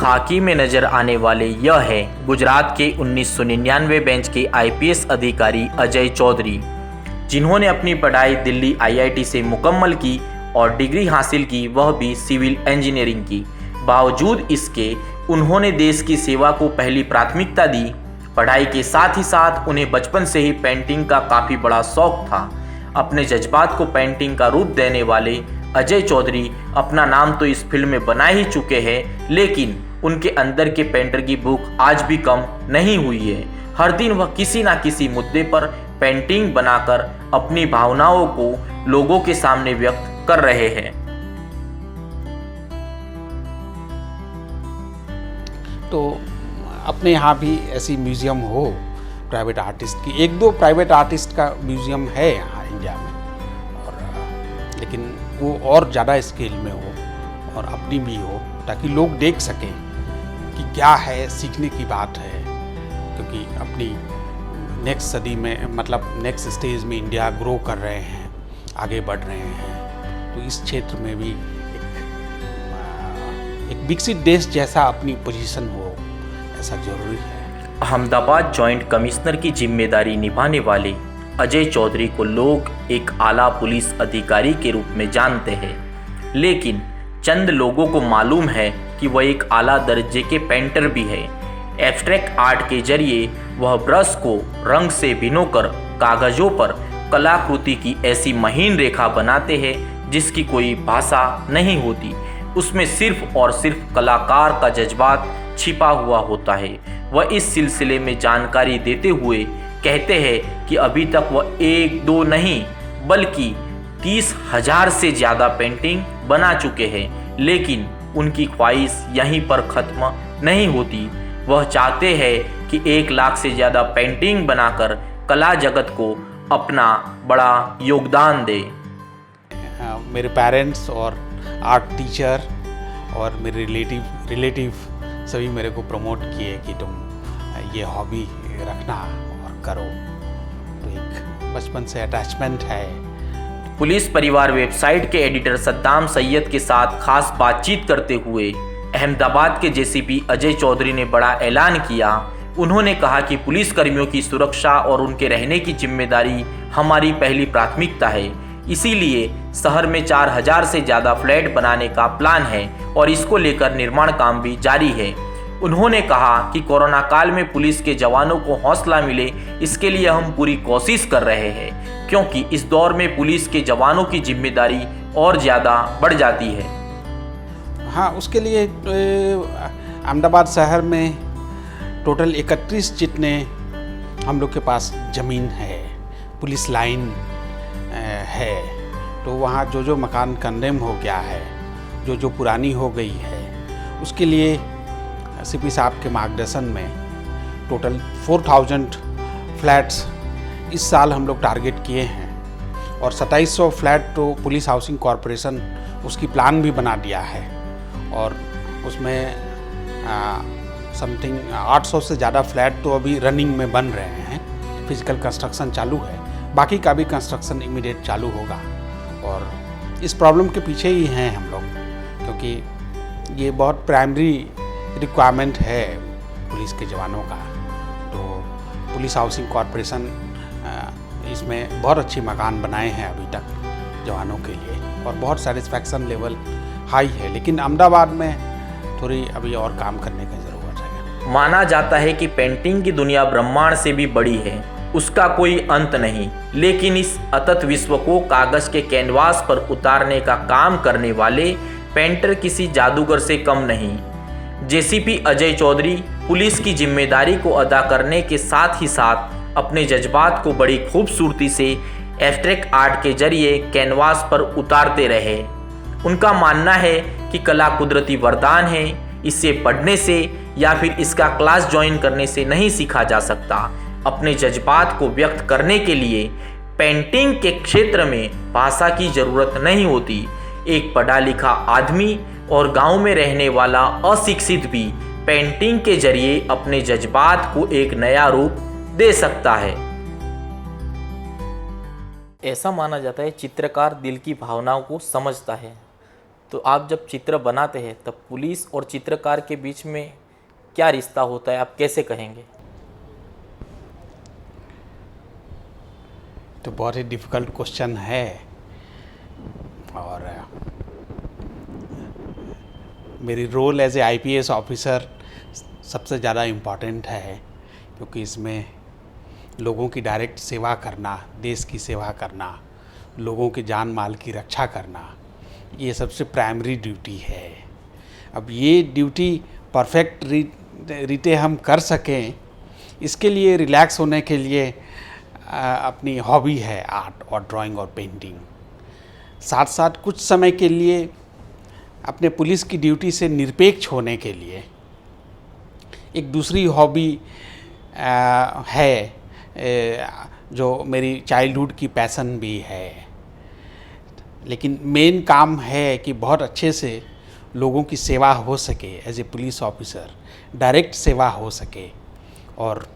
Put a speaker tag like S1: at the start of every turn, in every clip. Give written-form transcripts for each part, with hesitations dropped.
S1: खाकी में नजर आने वाले यह है गुजरात के 1999 बेंच के आईपीएस अधिकारी अजय चौधरी, जिन्होंने अपनी पढ़ाई दिल्ली आईआईटी से मुकम्मल की और डिग्री हासिल की, वह भी सिविल इंजीनियरिंग की। बावजूद इसके उन्होंने देश की सेवा को पहली प्राथमिकता दी। पढ़ाई के साथ ही साथ उन्हें बचपन से ही पेंटिंग का काफ़ी बड़ा शौक था। अपने जज्बात को पेंटिंग का रूप देने वाले अजय चौधरी अपना नाम तो इस फील्ड में बना ही चुके हैं, लेकिन उनके अंदर के पेंटर की भूख आज भी कम नहीं हुई है। हर दिन वह किसी ना किसी मुद्दे पर पेंटिंग बनाकर अपनी भावनाओं को लोगों के सामने व्यक्त कर रहे हैं।
S2: तो अपने यहाँ भी ऐसी म्यूज़ियम हो प्राइवेट आर्टिस्ट की, एक दो प्राइवेट आर्टिस्ट का म्यूज़ियम है यहाँ इंडिया में, और लेकिन वो और ज़्यादा स्केल में हो और अपनी भी हो, ताकि लोग देख सकें कि क्या है, सीखने की बात है। क्योंकि अपनी नेक्स्ट सदी में, मतलब नेक्स्ट स्टेज में इंडिया ग्रो कर रहे हैं, आगे बढ़ रहे हैं, तो इस क्षेत्र में भी एक विकसित देश जैसा अपनी पोजीशन हो, ऐसा जरूरी है।
S1: अहमदाबाद जॉइंट कमिश्नर की जिम्मेदारी निभाने वाले अजय चौधरी को लोग एक आला पुलिस अधिकारी के रूप में जानते हैं, लेकिन चंद लोगों को मालूम है कि वह एक आला दर्जे के पेंटर भी है। एब्स्ट्रैक्ट आर्ट के जरिए वह ब्रश को रंग से भिगोकर कागजों पर कलाकृति की ऐसी महीन रेखा बनाते हैं जिसकी कोई भाषा नहीं होती। उसमें सिर्फ और सिर्फ कलाकार का जज्बात छिपा हुआ होता है। वह इस सिलसिले में जानकारी देते हुए कहते हैं कि अभी तक वह एक दो नहीं बल्कि 30,000 से ज़्यादा पेंटिंग बना चुके हैं, लेकिन उनकी ख्वाहिश यहीं पर ख़त्म नहीं होती। वह चाहते हैं कि 1 लाख से ज़्यादा पेंटिंग बनाकर कला जगत को अपना बड़ा योगदान दे।
S2: मेरे पेरेंट्स और आर्ट टीचर और मेरे रिलेटिव सभी मेरे को प्रमोट किए कि तुम ये हॉबी रखना और करो, तो एक बचपन से अटैचमेंट है।
S1: पुलिस परिवार वेबसाइट के एडिटर सद्दाम सैयद के साथ खास बातचीत करते हुए अहमदाबाद के जेसीपी अजय चौधरी ने बड़ा ऐलान किया। उन्होंने कहा कि पुलिस कर्मियों की सुरक्षा और उनके रहने की जिम्मेदारी हमारी पहली प्राथमिकता है। इसीलिए शहर में 4,000 से ज़्यादा फ्लैट बनाने का प्लान है और इसको लेकर निर्माण काम भी जारी है। उन्होंने कहा कि कोरोना काल में पुलिस के जवानों को हौसला मिले, इसके लिए हम पूरी कोशिश कर रहे हैं, क्योंकि इस दौर में पुलिस के जवानों की जिम्मेदारी और ज़्यादा बढ़ जाती है।
S2: हाँ, उसके लिए अहमदाबाद शहर में टोटल 31 जितने हम लोग के पास ज़मीन है, पुलिस लाइन है। तो वहाँ जो जो मकान कंडेम हो गया है, जो जो पुरानी हो गई है, उसके लिए सीपी साहब के मार्गदर्शन में टोटल 4,000 फ्लैट्स इस साल हम लोग टारगेट किए हैं, और 2700 फ्लैट तो पुलिस हाउसिंग कॉरपोरेशन उसकी प्लान भी बना दिया है, और उसमें समथिंग 800 से ज़्यादा फ्लैट तो अभी रनिंग में बन रहे हैं, फिजिकल कंस्ट्रक्शन चालू है, बाकी का भी कंस्ट्रक्शन इमीडिएट चालू होगा। और इस प्रॉब्लम के पीछे ही हैं हम लोग, क्योंकि ये बहुत प्राइमरी रिक्वायरमेंट है पुलिस के जवानों का। तो पुलिस हाउसिंग कॉरपोरेशन इसमें बहुत अच्छी मकान बनाए हैं अभी तक जवानों के लिए, और बहुत सेटिस्फैक्शन लेवल हाई है, लेकिन अहमदाबाद में थोड़ी अभी और काम करने की ज़रूरत है।
S1: माना जाता है कि पेंटिंग की दुनिया ब्रह्मांड से भी बड़ी है, उसका कोई अंत नहीं, लेकिन इस अतत विश्व को कागज के कैनवास पर उतारने का काम करने वाले पेंटर किसी जादूगर से कम नहीं। जेसीपी अजय चौधरी पुलिस की जिम्मेदारी को अदा करने के साथ ही साथ अपने जज्बात को बड़ी खूबसूरती से एब्स्ट्रैक्ट आर्ट के जरिए कैनवास पर उतारते रहे। उनका मानना है कि कला कुदरती वरदान है, इसे पढ़ने से या फिर इसका क्लास ज्वाइन करने से नहीं सीखा जा सकता। अपने जज्बात को व्यक्त करने के लिए पेंटिंग के क्षेत्र में भाषा की ज़रूरत नहीं होती। एक पढ़ा लिखा आदमी और गांव में रहने वाला अशिक्षित भी पेंटिंग के जरिए अपने जज्बात को एक नया रूप दे सकता है। ऐसा माना जाता है चित्रकार दिल की भावनाओं को समझता है। तो आप जब चित्र बनाते हैं तब पुलिस और चित्रकार के बीच में क्या रिश्ता होता है, आप कैसे कहेंगे?
S2: तो बहुत ही डिफ़िकल्ट क्वेश्चन है और मेरी role as a IPS officer सबसे ज़्यादा इम्पॉर्टेंट है, क्योंकि इसमें लोगों की डायरेक्ट सेवा करना, देश की सेवा करना, लोगों की जान माल की रक्षा करना, ये सबसे प्राइमरी ड्यूटी है। अब ये ड्यूटी परफेक्ट रीते हम कर सकें, इसके लिए रिलैक्स होने के लिए अपनी हॉबी है आर्ट और ड्राइंग और पेंटिंग। साथ साथ कुछ समय के लिए अपने पुलिस की ड्यूटी से निरपेक्ष होने के लिए एक दूसरी हॉबी है, जो मेरी चाइल्डहुड की पैसन भी है। लेकिन मेन काम है कि बहुत अच्छे से लोगों की सेवा हो सके, as a police officer direct सेवा हो सके। और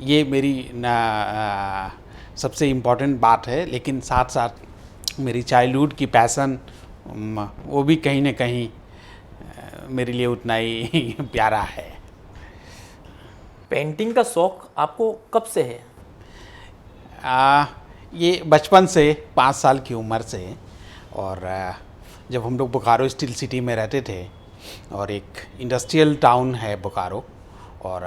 S2: ये मेरी सबसे इम्पॉर्टेंट बात है। लेकिन साथ साथ मेरी चाइल्डहुड की पैसन वो भी कहीं ना कहीं मेरे लिए उतना ही प्यारा है।
S1: पेंटिंग का शौक़ आपको कब से है?
S2: ये बचपन से, 5 साल की उम्र से। और जब हम लोग बोकारो स्टील सिटी में रहते थे, और एक इंडस्ट्रियल टाउन है बोकारो, और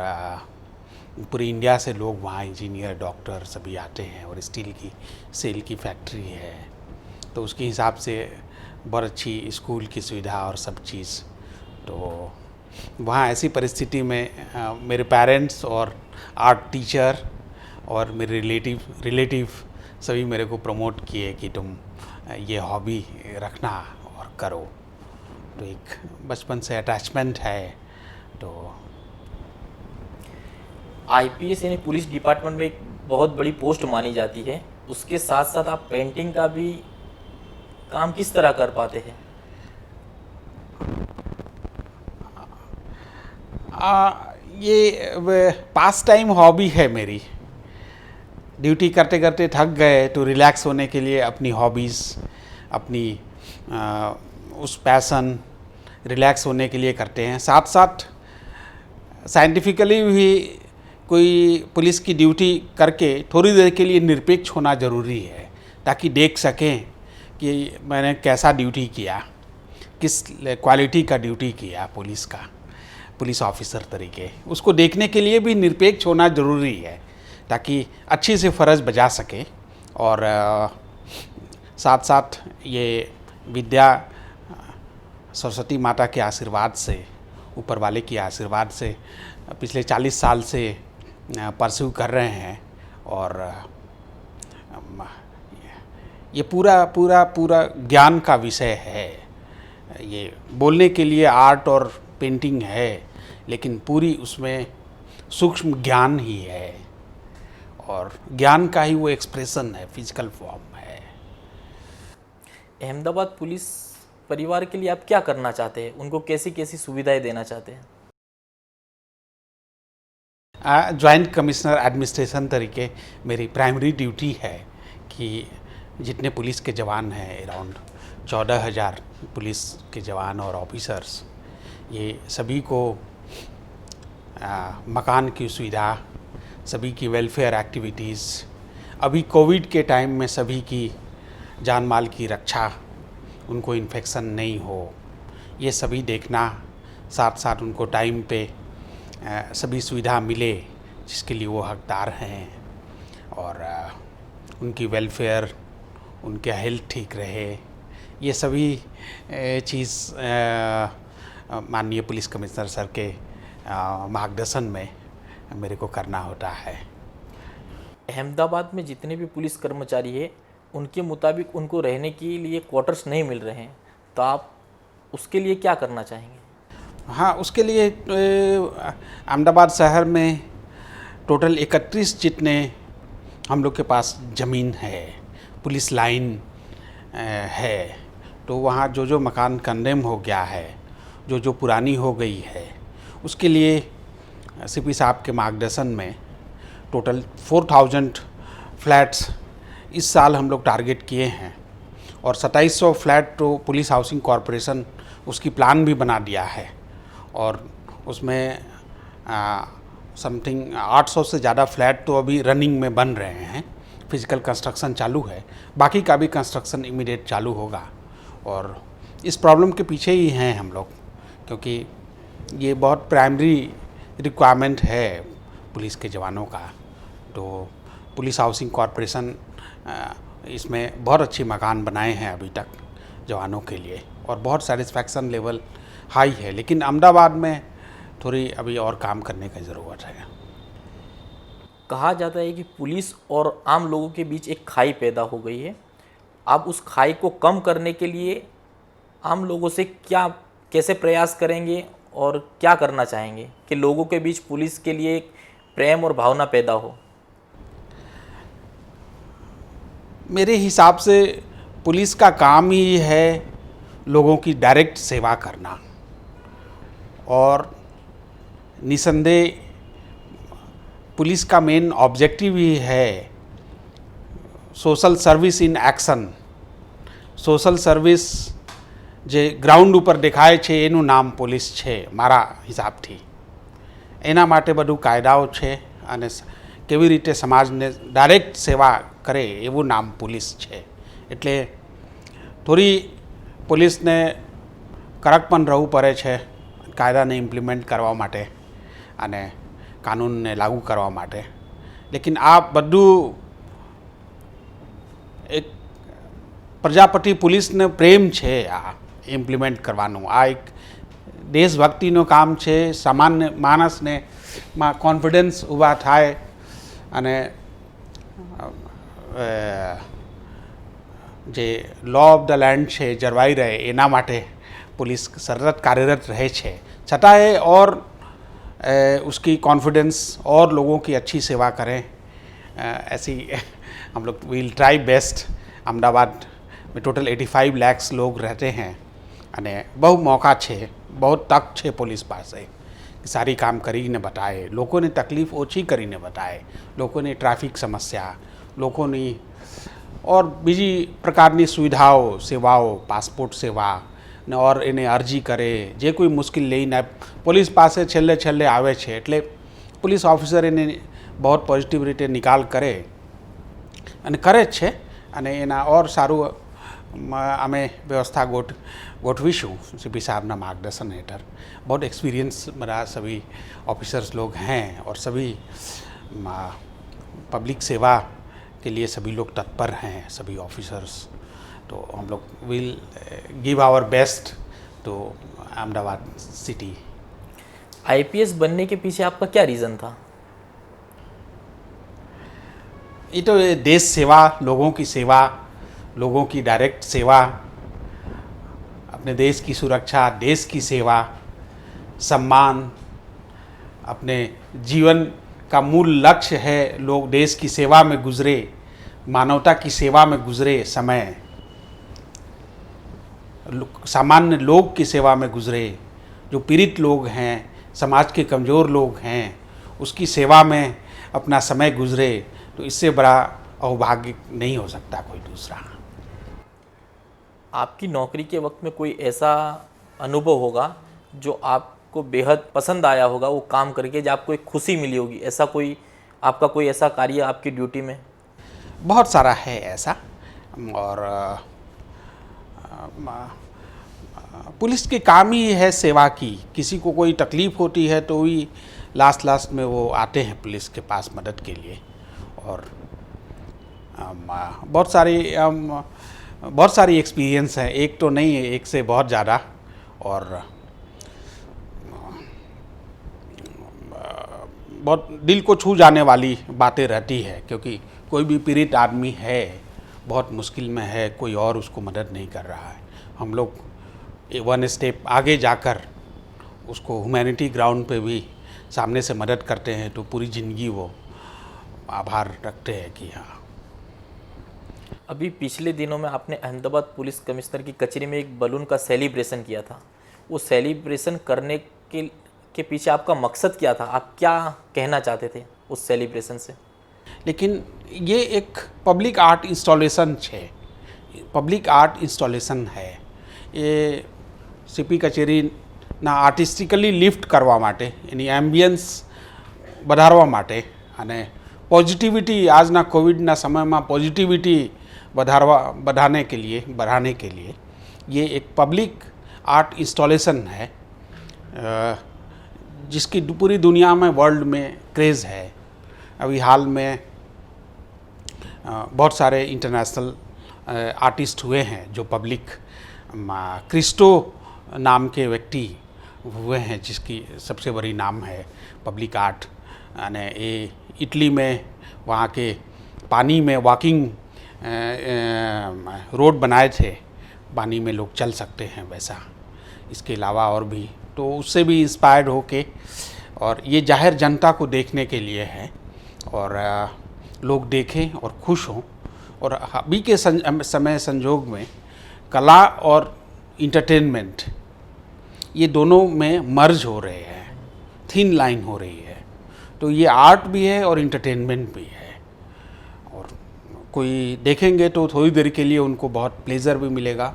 S2: पूरी इंडिया से लोग वहाँ इंजीनियर, डॉक्टर सभी आते हैं, और स्टील की सेल की फैक्ट्री है, तो उसके हिसाब से बहुत अच्छी स्कूल की सुविधा और सब चीज़। तो वहाँ ऐसी परिस्थिति में मेरे पेरेंट्स और आर्ट टीचर और मेरे रिलेटिव सभी मेरे को प्रमोट किए कि तुम ये हॉबी रखना और करो। तो एक बचपन से अटैचमेंट है। तो
S1: आईपीएस यानी पुलिस डिपार्टमेंट में एक बहुत बड़ी पोस्ट मानी जाती है, उसके साथ साथ आप पेंटिंग का भी काम किस तरह कर पाते हैं?
S2: ये पास टाइम हॉबी है मेरी। ड्यूटी करते करते थक गए तो रिलैक्स होने के लिए अपनी हॉबीज़, अपनी उस पैसन रिलैक्स होने के लिए करते हैं। साथ साथ साइंटिफिकली भी कोई पुलिस की ड्यूटी करके थोड़ी देर के लिए निरपेक्ष होना ज़रूरी है, ताकि देख सकें कि मैंने कैसा ड्यूटी किया, किस क्वालिटी का ड्यूटी किया पुलिस ऑफिसर तरीके। उसको देखने के लिए भी निरपेक्ष होना ज़रूरी है, ताकि अच्छी से फ़र्ज बजा सके। और साथ साथ ये विद्या सरस्वती माता के आशीर्वाद से, ऊपर वाले की आशीर्वाद से पिछले 40 साल से परस्यू कर रहे हैं। और ये पूरा ज्ञान का विषय है। ये बोलने के लिए आर्ट और पेंटिंग है, लेकिन पूरी उसमें सूक्ष्म ज्ञान ही है, और ज्ञान का ही वो एक्सप्रेशन है, फिजिकल फॉर्म है।
S1: अहमदाबाद पुलिस परिवार के लिए आप क्या करना चाहते हैं? उनको कैसी कैसी सुविधाएं देना चाहते हैं?
S2: जॉइंट कमिश्नर एडमिनिस्ट्रेशन तरीके मेरी प्राइमरी ड्यूटी है कि जितने पुलिस के जवान हैं, अराउंड 14,000 पुलिस के जवान और ऑफिसर्स, ये सभी को मकान की सुविधा, सभी की वेलफेयर एक्टिविटीज़, अभी कोविड के टाइम में सभी की जान माल की रक्षा, उनको इन्फेक्शन नहीं हो, ये सभी देखना। साथ साथ उनको टाइम पे सभी सुविधा मिले जिसके लिए वो हकदार हैं, और उनकी वेलफेयर, उनका हेल्थ ठीक रहे, ये सभी चीज़ माननीय पुलिस कमिश्नर सर के मार्गदर्शन में मेरे को करना होता है।
S1: अहमदाबाद में जितने भी पुलिस कर्मचारी हैं, उनके मुताबिक उनको रहने के लिए क्वार्टर्स नहीं मिल रहे हैं, तो आप उसके लिए क्या करना चाहेंगे?
S2: हाँ, उसके लिए अहमदाबाद शहर में टोटल 31 जितने हम लोग के पास ज़मीन है, पुलिस लाइन है। तो वहाँ जो मकान कंडेम हो गया है, जो पुरानी हो गई है, उसके लिए सीपी साहब के मार्गदर्शन में टोटल 4,000 फ्लैट्स इस साल हम लोग टारगेट किए हैं। और 2700 फ्लैट तो पुलिस हाउसिंग कॉरपोरेशन उसकी प्लान भी बना दिया है और उसमें समथिंग 800 से ज़्यादा फ्लैट तो अभी रनिंग में बन रहे हैं, फिजिकल कंस्ट्रक्शन चालू है, बाकी का भी कंस्ट्रक्शन इमीडिएट चालू होगा। और इस प्रॉब्लम के पीछे ही हैं हम लोग, क्योंकि ये बहुत प्राइमरी रिक्वायरमेंट है पुलिस के जवानों का। तो पुलिस हाउसिंग कॉरपोरेशन इसमें बहुत अच्छी मकान बनाए हैं अभी तक जवानों के लिए और बहुत सेटिस्फैक्शन लेवल हाई है, लेकिन अहमदाबाद में थोड़ी अभी और काम करने की ज़रूरत है।
S1: कहा जाता है कि पुलिस और आम लोगों के बीच एक खाई पैदा हो गई है। आप उस खाई को कम करने के लिए आम लोगों से कैसे प्रयास करेंगे और क्या करना चाहेंगे कि लोगों के बीच पुलिस के लिए एक प्रेम और भावना पैदा हो?
S2: मेरे हिसाब से पुलिस का काम ही है लोगों की डायरेक्ट सेवा करना और निसंदेह पुलिस का मेन ऑब्जेक्टिव ही है social service in action. Social service જે ગ્રાઉન્ડ ઉપર દેખાય છે એનું નામ પોલીસ છે મારા હિસાબથી। એના માટે બધું કાયદાઓ છે અને કેવી રીતે સમાજને ડાયરેક્ટ સેવા કરે એવું નામ પોલીસ છે। એટલે થોડી પોલીસને કડક પણ રહેવું પડે છે કાયદાને ઇમ્પ્લિમેન્ટ કરવા માટે અને કાનૂનને લાગુ કરવા માટે। લેકિન આ બધું એક પ્રજાપતિ પોલીસને પ્રેમ છે આ ઇમ્પ્લિમેન્ટ કરવાનું। આ એક દેશભક્તિનું કામ છે। સામાન્ય માણસને માં કોન્ફિડન્સ ઊભા થાય અને જે લૉ ઓફ ધ લેન્ડ છે જળવાઈ રહે એના માટે पुलिस सतत कार्यरत रहे छे। छतांय और उसकी कॉन्फिडेंस और लोगों की अच्छी सेवा करें, ऐसी हम लोग विल ट्राई बेस्ट। अहमदाबाद में टोटल 85 लाख लोग रहते हैं અને બહુ મોકા છે, बहुत તક છે પોલીસ પાસે સારી કામ કરીને બતાવે, લોકોની તકલીફ ઓછી કરીને બતાવે, લોકોની ટ્રાફિક સમસ્યા, લોકોની और બીજી પ્રકારની સુવિધાઓ સેવાઓ પાસપોર્ટ સેવા ને और એને અરજી કરે જે કોઈ મુશ્કેલ લઈને પોલીસ પાસે છેલ્લે આવે છે। એટલે પોલીસ ઓફિસર એને बहुत પોઝિટિવ રીતે નિકાલ કરે અને કરે જ છે અને એના और સારું અમે व्यवस्था गोठवीशू सीपी साहब ना मार्गदर्शन हेठर। बहुत एक्सपीरियंस मेरा सभी ऑफिसर्स लोग हैं और सभी पब्लिक सेवा के लिए सभी लोग तत्पर हैं, सभी ऑफिसर्स। तो हम लोग will give our best to Ahmedabad city.
S1: IPS बनने के पीछे आपका क्या रीज़न था?
S2: ये तो देश सेवा, लोगों की सेवा, लोगों की डायरेक्ट सेवा, अपने देश की सुरक्षा, देश की सेवा, सम्मान, अपने जीवन का मूल लक्ष्य है लोग देश की सेवा में गुजरे, मानवता की सेवा में गुजरे समय, सामान्य लोग की सेवा में गुजरे, जो पीड़ित लोग हैं, समाज के कमज़ोर लोग हैं, उसकी सेवा में अपना समय गुजरे। तो इससे बड़ा अभाग्य नहीं हो सकता कोई दूसरा।
S1: आपकी नौकरी के वक्त में कोई ऐसा अनुभव होगा जो आपको बेहद पसंद आया होगा वो काम करके, जो आपको एक खुशी मिली होगी, ऐसा कोई आपका कोई ऐसा कार्य आपकी ड्यूटी में?
S2: बहुत सारा है ऐसा। और पुलिस के काम ही है सेवा की। किसी को कोई तकलीफ़ होती है तो ही लास्ट में वो आते हैं पुलिस के पास मदद के लिए। और बहुत सारी एक्सपीरियंस है, एक तो नहीं है, एक से बहुत ज़्यादा। और बहुत दिल को छू जाने वाली बातें रहती है, क्योंकि कोई भी पीड़ित आदमी है, बहुत मुश्किल में है, कोई और उसको मदद नहीं कर रहा है, हम लोग 1 स्टेप आगे जाकर उसको ह्यूमैनिटी ग्राउंड पे भी सामने से मदद करते हैं। तो पूरी ज़िंदगी वो आभार रखते हैं कि हाँ।
S1: अभी पिछले दिनों में आपने अहमदाबाद पुलिस कमिश्नर की कचहरी में एक बलून का सेलिब्रेशन किया था। वो सेलिब्रेशन करने के पीछे आपका मकसद क्या था? आप क्या कहना चाहते थे उस सेलिब्रेशन से?
S2: लेकिन ये एक पब्लिक आर्ट इंस्टॉलेशन है, પબ્લિક આર્ટ ઇન્સ્ટોલેશન है એ સીપી કચેરીના આર્ટિસ્ટિકલી લિફ્ટ કરવા માટે, એની એમ્બિયન્સ વધારવા માટે અને पॉजिटिविटी आज ना कोविड ना समय में पॉजिटिविटी बढ़ाने के लिए ये एक पब्लिक आर्ट इंस्टॉलेशन है जिसकी पूरी दुनिया में वर्ल्ड में क्रेज़ है। अभी हाल में बहुत सारे इंटरनेशनल आर्टिस्ट हुए हैं जो पब्लिक क्रिस्टो नाम के व्यक्ति हुए हैं जिसकी सबसे बड़ी नाम है पब्लिक आर्ट। અને એ इटली में वहाँ के पानी में वॉकिंग रोड बनाए थे, पानी में लोग चल सकते हैं वैसा। इसके अलावा और भी तो उससे भी इंस्पायर्ड होके, और ये जाहिर जनता को देखने के लिए है और लोग देखें और खुश हों। और अभी के समय संजोग में कला और इंटरटेनमेंट ये दोनों में मर्ज हो रहे हैं, थिन लाइन हो रही है। तो ये आर्ट भी है और इंटरटेनमेंट भी है, और कोई देखेंगे तो थोड़ी देर के लिए उनको बहुत प्लेज़र भी मिलेगा,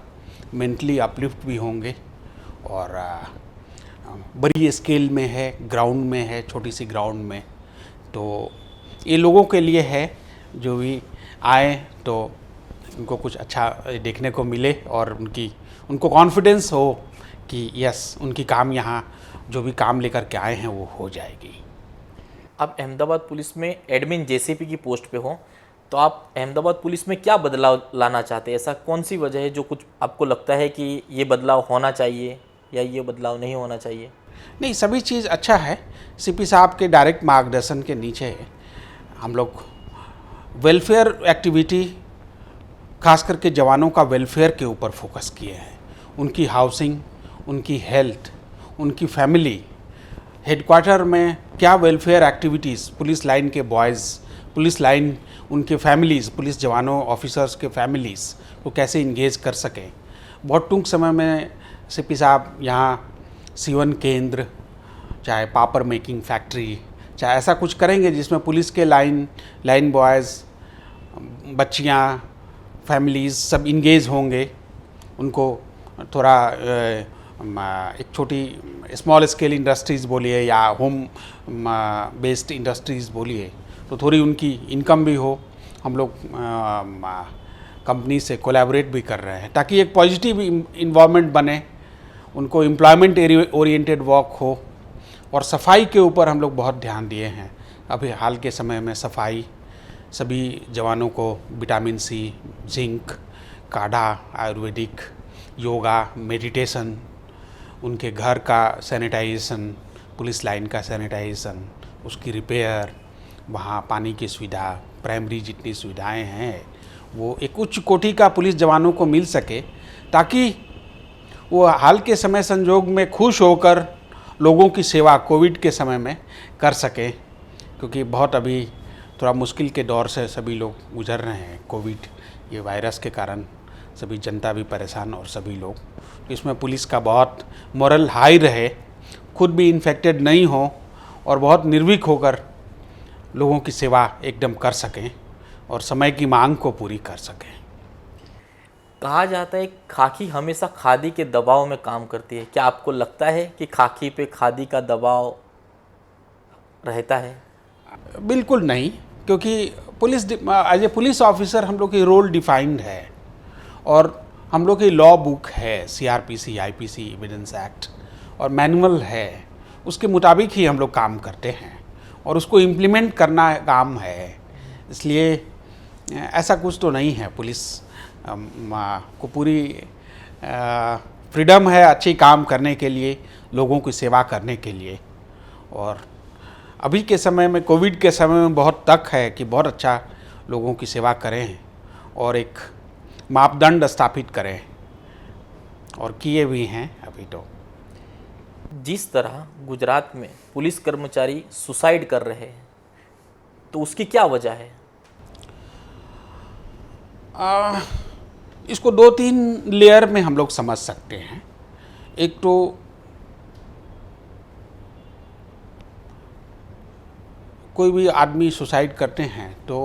S2: मेंटली अपलिफ्ट भी होंगे। और बड़ी स्केल में है, ग्राउंड में है, छोटी सी ग्राउंड में, तो ये लोगों के लिए है जो भी आए तो उनको कुछ अच्छा देखने को मिले और उनको कॉन्फिडेंस हो कि यस उनकी काम यहाँ जो भी काम लेकर के आए हैं वो हो जाएगी।
S1: आप अहमदाबाद पुलिस में एडमिन जेसीपी की पोस्ट पे हो, तो आप अहमदाबाद पुलिस में क्या बदलाव लाना चाहते हैं? ऐसा कौन सी वजह है जो कुछ आपको लगता है कि ये बदलाव होना चाहिए या ये बदलाव नहीं होना चाहिए?
S2: नहीं, सभी चीज़ अच्छा है। सीपी साहब के डायरेक्ट मार्गदर्शन के नीचे हम लोग वेलफेयर एक्टिविटी, खास करके जवानों का वेलफेयर के ऊपर फोकस किए हैं। उनकी हाउसिंग, उनकी हेल्थ, उनकी फैमिली, हेडक्वार्टर में क्या वेलफेयर एक्टिविटीज़, पुलिस लाइन के बॉयज़, पुलिस लाइन उनके फैमिलीज़, पुलिस जवानों ऑफिसर्स के फैमिलीज़ को कैसे इंगेज कर सकें। बहुत टूंक समय में सीपी साहब यहाँ सीवन केंद्र, चाहे पापड़ मेकिंग फैक्ट्री, चाहे ऐसा कुछ करेंगे जिसमें पुलिस के लाइन बॉयज़, बच्चियाँ, फैमिलीज़ सब इंगेज होंगे। उनको थोड़ा एक छोटी स्मॉल स्केल इंडस्ट्रीज़ बोलिए या होम बेस्ड इंडस्ट्रीज़ बोलिए, तो थोड़ी उनकी इनकम भी हो। हम लोग कंपनी से कोलैबोरेट भी कर रहे हैं ताकि एक पॉजिटिव इन्वायरमेंट बने, उनको एम्प्लॉयमेंट ओरिएंटेड वर्क हो। और सफाई के ऊपर हम लोग बहुत ध्यान दिए हैं। अभी हाल के समय में सफाई, सभी जवानों को विटामिन सी, जिंक, काढ़ा, आयुर्वेदिक, योगा, मेडिटेशन, उनके घर का सैनिटाइजेशन, पुलिस लाइन का सैनिटाइजेशन, उसकी रिपेयर, वहाँ पानी की सुविधा, प्राइमरी जितनी सुविधाएं हैं वो एक उच्च कोटि का पुलिस जवानों को मिल सके, ताकि वो हाल के समय संजोग में खुश होकर लोगों की सेवा कोविड के समय में कर सकें। क्योंकि बहुत अभी थोड़ा मुश्किल के दौर से सभी लोग गुजर रहे हैं। कोविड ये वायरस के कारण सभी जनता भी परेशान और सभी लोग, तो इसमें पुलिस का बहुत मोरल हाई रहे, खुद भी इन्फेक्टेड नहीं हो और बहुत निर्भीक होकर लोगों की सेवा एकदम कर सकें और समय की मांग को पूरी कर सकें।
S1: कहा जाता है खाकी हमेशा खादी के दबाव में काम करती है। क्या आपको लगता है कि खाकी पे खादी का दबाव रहता है?
S2: बिल्कुल नहीं, क्योंकि एज ए पुलिस ऑफिसर हम लोग की रोल डिफाइंड है और हम लोग की लॉ बुक है, CRPC, IPC, एविडेंस एक्ट और मैनुअल है, उसके मुताबिक ही हम लोग काम करते हैं और उसको इम्प्लीमेंट करना काम है। इसलिए ऐसा कुछ तो नहीं है। पुलिस को पूरी फ्रीडम है अच्छे काम करने के लिए, लोगों की सेवा करने के लिए। और अभी के समय में, कोविड के समय में बहुत तक है कि बहुत अच्छा लोगों की सेवा करें और एक मापदंड स्थापित करें, और किए भी हैं अभी। तो
S1: जिस तरह गुजरात में पुलिस कर्मचारी सुसाइड कर रहे हैं, तो उसकी क्या वजह है?
S2: इसको 2-3 लेयर में हम लोग समझ सकते हैं। एक तो कोई भी आदमी सुसाइड करते हैं तो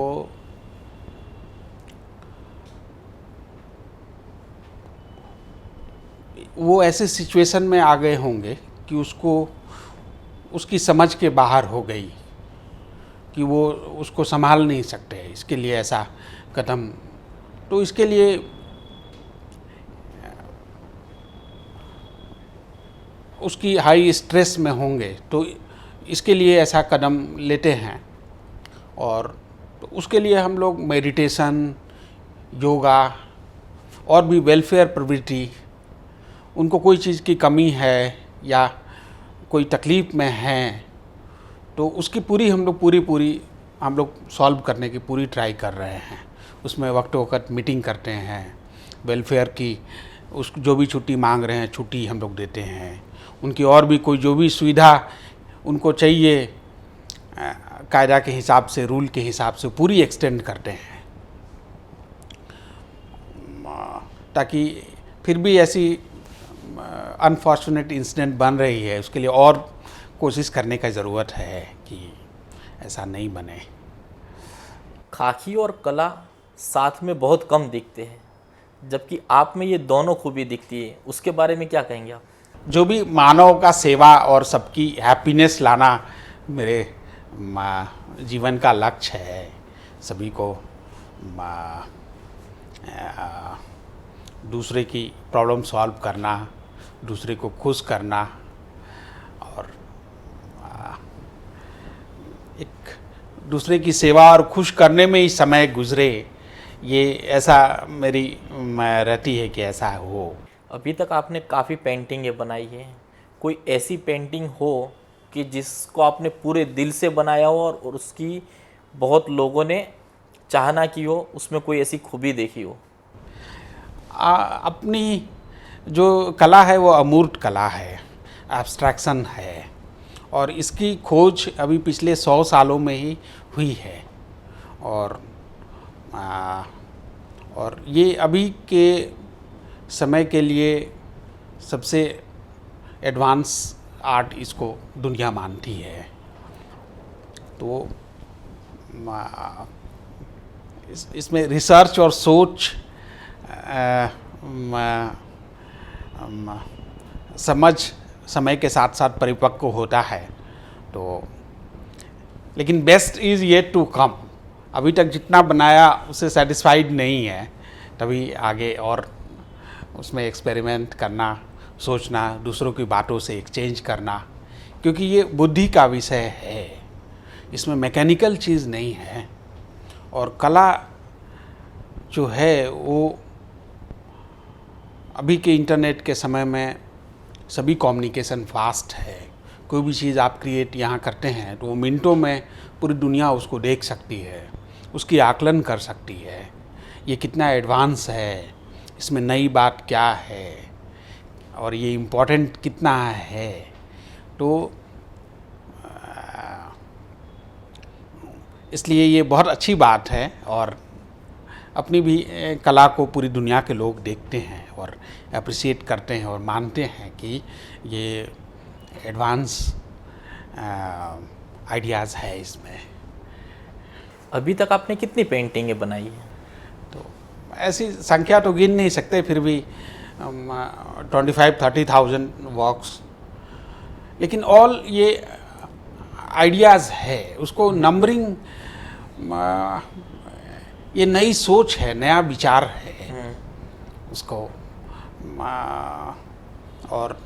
S2: वो ऐसे सिचुएशन में आ गए होंगे कि उसको उसकी समझ के बाहर हो गई, कि वो उसको संभाल नहीं सकते, इसके लिए ऐसा कदम, तो इसके लिए उसकी हाई स्ट्रेस में होंगे, तो इसके लिए ऐसा कदम लेते हैं। और तो उसके लिए हम लोग मेडिटेशन, योगा और भी वेलफेयर प्रवृत्ति, उनको कोई चीज़ की कमी है या कोई तकलीफ़ में हैं तो उसकी पूरी हम लोग सॉल्व करने की पूरी ट्राई कर रहे हैं। उसमें वक्त मीटिंग करते हैं, वेलफेयर की उस जो भी छुट्टी मांग रहे हैं छुट्टी हम लोग देते हैं, उनकी और भी कोई जो भी सुविधा उनको चाहिए कायदा के हिसाब से, रूल के हिसाब से पूरी एक्सटेंड करते हैं, ताकि फिर भी ऐसी अनफॉर्चुनेट इंसिडेंट बन रही है उसके लिए और कोशिश करने का ज़रूरत है कि ऐसा नहीं बने।
S1: खाकी और कला साथ में बहुत कम दिखते हैं, जबकि आप में ये दोनों खूबी दिखती है, उसके बारे में क्या कहेंगे आप?
S2: जो भी मानव का सेवा और सबकी हैप्पीनेस लाना मेरे जीवन का लक्ष्य है। सभी को दूसरे की प्रॉब्लम सॉल्व करना, दूसरे को खुश करना और एक दूसरे की सेवा और खुश करने में ही समय गुजरे, ये ऐसा मेरी रहती है कि ऐसा हो।
S1: अभी तक आपने काफ़ी पेंटिंगें बनाई हैं, कोई ऐसी पेंटिंग हो कि जिसको आपने पूरे दिल से बनाया हो और उसकी बहुत लोगों ने चाहना की हो, उसमें कोई ऐसी खूबी देखी हो?
S2: अपनी जो कला है वो अमूर्त कला है, एब्स्ट्रैक्शन है, और इसकी खोज अभी पिछले 100 सालों में ही हुई है। और ये अभी के समय के लिए सबसे एडवांस आर्ट इसको दुनिया मानती है। तो इसमें रिसर्च और सोच, समझ समय के साथ साथ परिपक्व होता है। तो लेकिन best is yet to come. अभी तक जितना बनाया उससे सेटिस्फाइड नहीं है, तभी आगे और उसमें एक्सपेरिमेंट करना, सोचना, दूसरों की बातों से एक्सचेंज करना, क्योंकि ये बुद्धि का विषय है, इसमें मैकेनिकल चीज़ नहीं है। और कला जो है वो अभी के इंटरनेट के समय में सभी कम्युनिकेशन फास्ट है। कोई भी चीज़ आप क्रिएट यहाँ करते हैं तो वो मिनटों में पूरी दुनिया उसको देख सकती है, उसकी आकलन कर सकती है, ये कितना एडवांस है, इसमें नई बात क्या है और ये इम्पोर्टेंट कितना है। तो इसलिए ये बहुत अच्छी बात है और अपनी भी कला को पूरी दुनिया के लोग देखते हैं और अप्रिशिएट करते हैं और मानते हैं कि ये एडवांस आइडियाज़ है इसमें।
S1: अभी तक आपने कितनी पेंटिंगें बनाई हैं?
S2: तो ऐसी संख्या तो गिन नहीं सकते, फिर भी 25-30,000 वर्क्स, लेकिन ऑल ये आइडियाज़ है, उसको नंबरिंग ये नई सोच है, नया विचार है उसको, और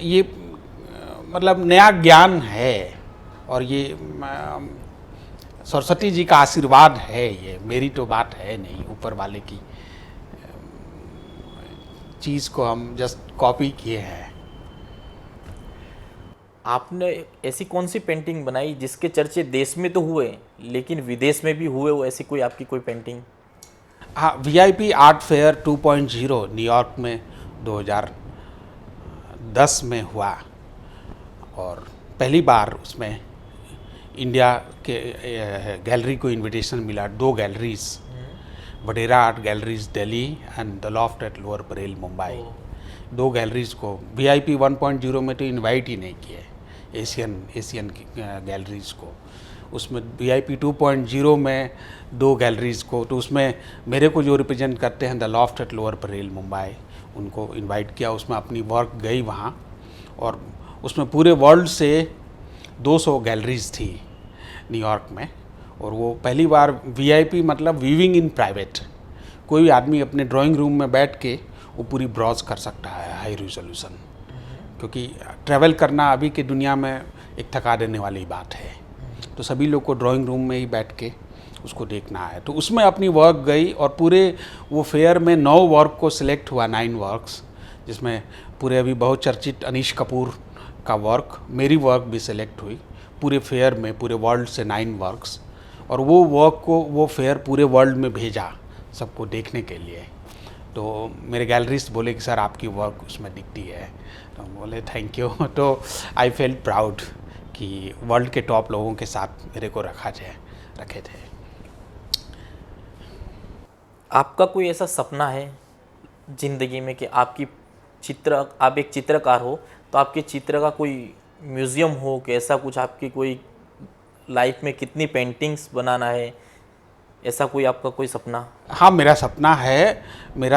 S2: ये मतलब नया ज्ञान है, और ये सरस्वती जी का आशीर्वाद है। ये मेरी तो बात है नहीं, ऊपर वाले की चीज़ को हम जस्ट कॉपी किए हैं।
S1: आपने ऐसी कौन सी पेंटिंग बनाई जिसके चर्चे देश में तो हुए लेकिन विदेश में भी हुए हो, ऐसी कोई आपकी कोई पेंटिंग?
S2: हाँ, VIP आर्ट फेयर 2.0 न्यूयॉर्क में 2010 में हुआ, और पहली बार उसमें इंडिया के गैलरी को इनविटेशन मिला। 2 galleries, Vadehra art galleries Delhi and the loft at Lower Parel Mumbai, 2 galleries को VIP 1.0 में तो इनवाइट ही नहीं किए, एशियन गैलरीज को। उसमें VIP 2.0 में 2 गैलरीज को, तो उसमें मेरे को जो रिप्रेजेंट करते हैं the loft at Lower Parel Mumbai, उनको इनवाइट किया, उसमें अपनी वर्क गई वहाँ, और उसमें पूरे वर्ल्ड से 200 गैलरीज थी न्यूयॉर्क में। और वो पहली बार वीआईपी मतलब वीविंग इन प्राइवेट, कोई भी आदमी अपने ड्राइंग रूम में बैठ के वो पूरी ब्राउज कर सकता है हाई रिजोल्यूशन, क्योंकि ट्रैवल करना अभी की दुनिया में एक थका देने वाली बात है। तो सभी लोग को ड्राइंग रूम में ही बैठ के उसको देखना है। तो उसमें अपनी वर्क गई, और पूरे वो फेयर में 9 वर्क को सिलेक्ट हुआ, 9 वर्क्स, जिसमें पूरे अभी बहुत चर्चित अनीश कपूर का वर्क, मेरी वर्क भी सिलेक्ट हुई पूरे फेयर में, पूरे वर्ल्ड से 9 वर्क्स। और वो वर्क को वो फेयर पूरे वर्ल्ड में भेजा सबको देखने के लिए। तो मेरे गैलरिस्ट बोले कि सर आपकी वर्क उसमें दिखती है, तो बोले थैंक यू। तो आई फील प्राउड कि वर्ल्ड के टॉप लोगों के साथ मेरे को रखे थे।
S1: आपका कोई ऐसा सपना है ज़िंदगी में कि आप एक चित्रकार हो, तो आपके चित्र का कोई म्यूज़ियम हो, कि ऐसा कुछ आपकी कोई लाइफ में कितनी पेंटिंग्स बनाना है, ऐसा कोई आपका कोई सपना?
S2: हाँ, मेरा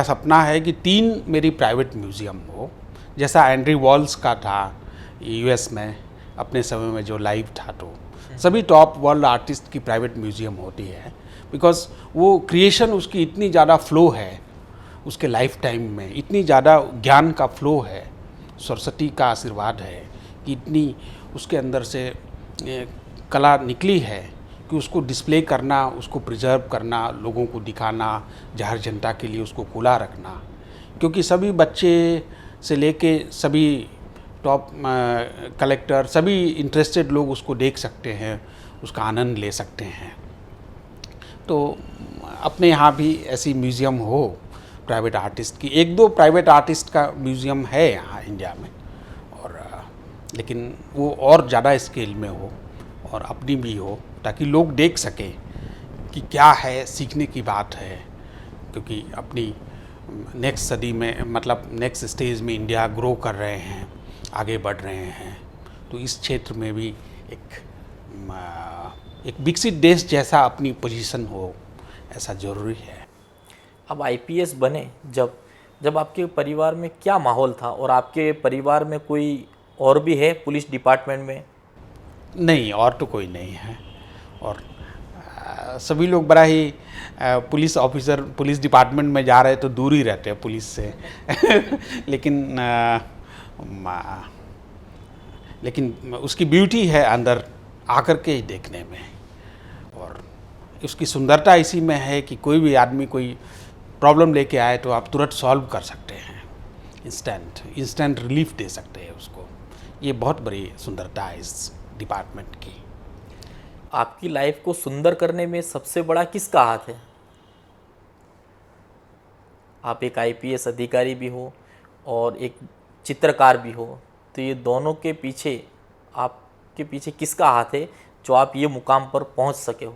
S2: सपना है कि 3 मेरी प्राइवेट म्यूज़ियम हो, जैसा एंड्री वॉल्स का था यूएस में अपने समय में जो लाइव था। तो सभी टॉप वर्ल्ड आर्टिस्ट की प्राइवेट म्यूज़ियम होती है, बिकॉज वो क्रिएशन उसकी इतनी ज़्यादा फ्लो है, उसके लाइफ टाइम में इतनी ज़्यादा ज्ञान का फ्लो है, सरस्वती का आशीर्वाद है कि इतनी उसके अंदर से कला निकली है कि उसको डिस्प्ले करना, उसको प्रिजर्व करना, लोगों को दिखाना, जाहिर जनता के लिए उसको खुला रखना, क्योंकि सभी बच्चे से लेके सभी टॉप कलेक्टर, सभी इंटरेस्टेड लोग उसको देख सकते हैं, उसका आनंद ले सकते हैं। तो अपने यहाँ भी ऐसी म्यूज़ियम हो प्राइवेट आर्टिस्ट की। 1-2 प्राइवेट आर्टिस्ट का म्यूज़ियम है यहाँ इंडिया में, और लेकिन वो और ज़्यादा स्केल में हो और अपनी भी हो, ताकि लोग देख सकें कि क्या है, सीखने की बात है। क्योंकि अपनी नेक्स्ट सदी में, मतलब नेक्स्ट स्टेज में इंडिया ग्रो कर रहे हैं, आगे बढ़ रहे हैं, तो इस क्षेत्र में भी एक विकसित देश जैसा अपनी पोजीशन हो, ऐसा ज़रूरी है।
S1: अब आईपीएस बने, जब आपके परिवार में क्या माहौल था, और आपके परिवार में कोई और भी है पुलिस डिपार्टमेंट में?
S2: नहीं, और तो कोई नहीं है, और सभी लोग बड़ा ही पुलिस ऑफिसर, पुलिस डिपार्टमेंट में जा रहे तो दूर ही रहते हैं पुलिस से। लेकिन उसकी ब्यूटी है अंदर आकर के ही देखने में, और उसकी सुंदरता इसी में है कि कोई भी आदमी कोई प्रॉब्लम लेके आए तो आप तुरंत सॉल्व कर सकते हैं, इंस्टेंट रिलीफ दे सकते हैं उसको। ये बहुत बड़ी सुंदरता है इस डिपार्टमेंट की।
S1: आपकी लाइफ को सुंदर करने में सबसे बड़ा किसका हाथ है? आप एक आईपीएस अधिकारी भी हो और एक चित्रकार भी हो, तो ये दोनों के पीछे, आपके पीछे किसका हाथ है जो आप ये मुकाम पर पहुंच सके हो?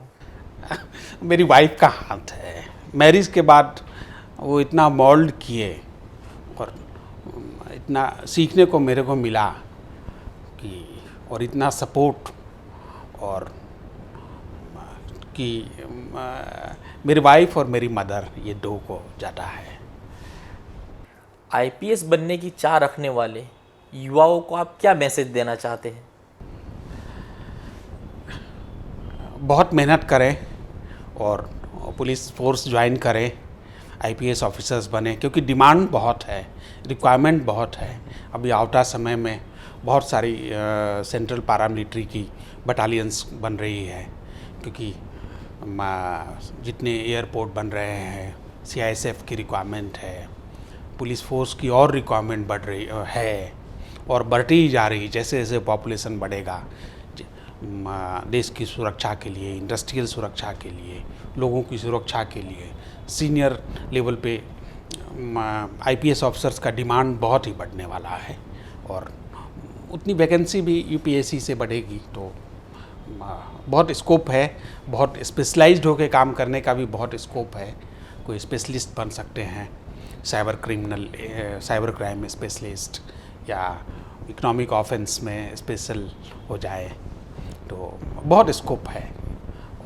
S2: मेरी वाइफ का हाथ है। मैरिज के बाद वो इतना मोल्ड किए और इतना सीखने को मेरे को मिला कि, और इतना सपोर्ट, और कि मेरी वाइफ और मेरी मदर, ये 2 को जाता है।
S1: आईपीएस बनने की चाह रखने वाले युवाओं को आप क्या मैसेज देना चाहते हैं?
S2: बहुत मेहनत करें और पुलिस फोर्स ज्वाइन करें, आईपीएस ऑफिसर्स बने, क्योंकि डिमांड बहुत है, रिक्वायरमेंट बहुत है। अभी आवता समय में बहुत सारी सेंट्रल पैरामिलिट्री की बटालियंस बन रही है, क्योंकि जितने एयरपोर्ट बन रहे हैं, सीआईएसएफ की रिक्वायरमेंट है, पुलिस फोर्स की और रिक्वायरमेंट बढ़ रही है और बढ़ती ही जा रही। जैसे जैसे पॉपुलेशन बढ़ेगा, देश की सुरक्षा के लिए, इंडस्ट्रियल सुरक्षा के लिए, लोगों की सुरक्षा के लिए सीनियर लेवल पे आईपीएस ऑफिसर्स का डिमांड बहुत ही बढ़ने वाला है, और उतनी वैकेंसी भी यूपीएससी से बढ़ेगी। तो बहुत स्कोप है, बहुत स्पेशलाइज्ड होकर काम करने का भी बहुत स्कोप है। कोई स्पेशलिस्ट बन सकते हैं, साइबर क्राइम स्पेशलिस्ट, या इकोनॉमिक ऑफेंस में स्पेशल हो जाए, तो बहुत स्कोप है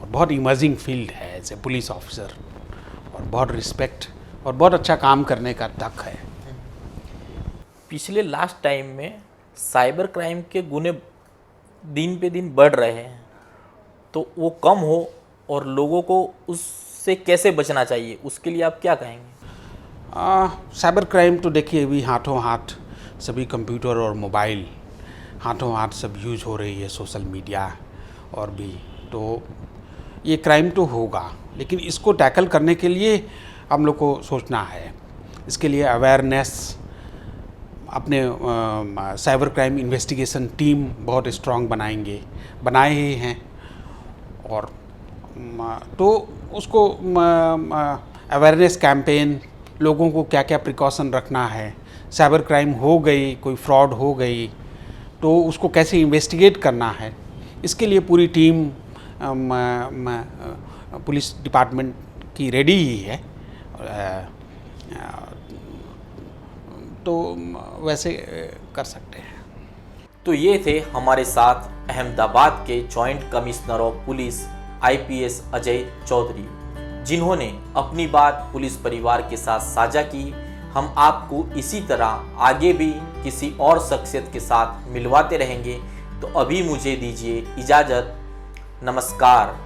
S2: और बहुत इमर्जिंग फील्ड है एज ए पुलिस ऑफिसर, और बहुत रिस्पेक्ट और बहुत अच्छा काम करने का तक है।
S1: पिछले लास्ट टाइम में साइबर क्राइम के गुने दिन पे दिन बढ़ रहे हैं, तो वो कम हो और लोगों को उससे कैसे बचना चाहिए, उसके लिए आप क्या कहेंगे?
S2: साइबर क्राइम तो देखिए अभी हाथों हाथ सभी कंप्यूटर और मोबाइल हाथों हाथ सब यूज हो रही है, सोशल मीडिया और भी, तो ये क्राइम तो होगा, लेकिन इसको टैकल करने के लिए हम लोग को सोचना है। इसके लिए अवेयरनेस, अपने साइबर क्राइम इन्वेस्टिगेशन टीम बहुत स्ट्रांग बनाए ही हैं, और तो उसको अवेयरनेस कैंपेन, लोगों को क्या क्या प्रिकॉशन रखना है, साइबर क्राइम हो गई, कोई फ्रॉड हो गई तो उसको कैसे इन्वेस्टिगेट करना है, इसके लिए पूरी टीम पुलिस डिपार्टमेंट की रेडी ही है। तो वैसे कर सकते हैं।
S1: तो ये थे हमारे साथ अहमदाबाद के joint commissioner of police IPS Ajay Chaudhary, जिन्होंने अपनी बात पुलिस परिवार के साथ साझा की। हम आपको इसी तरह आगे भी किसी और शख्सियत के साथ मिलवाते रहेंगे। तो अभी मुझे दीजिए इजाज़त। नमस्कार।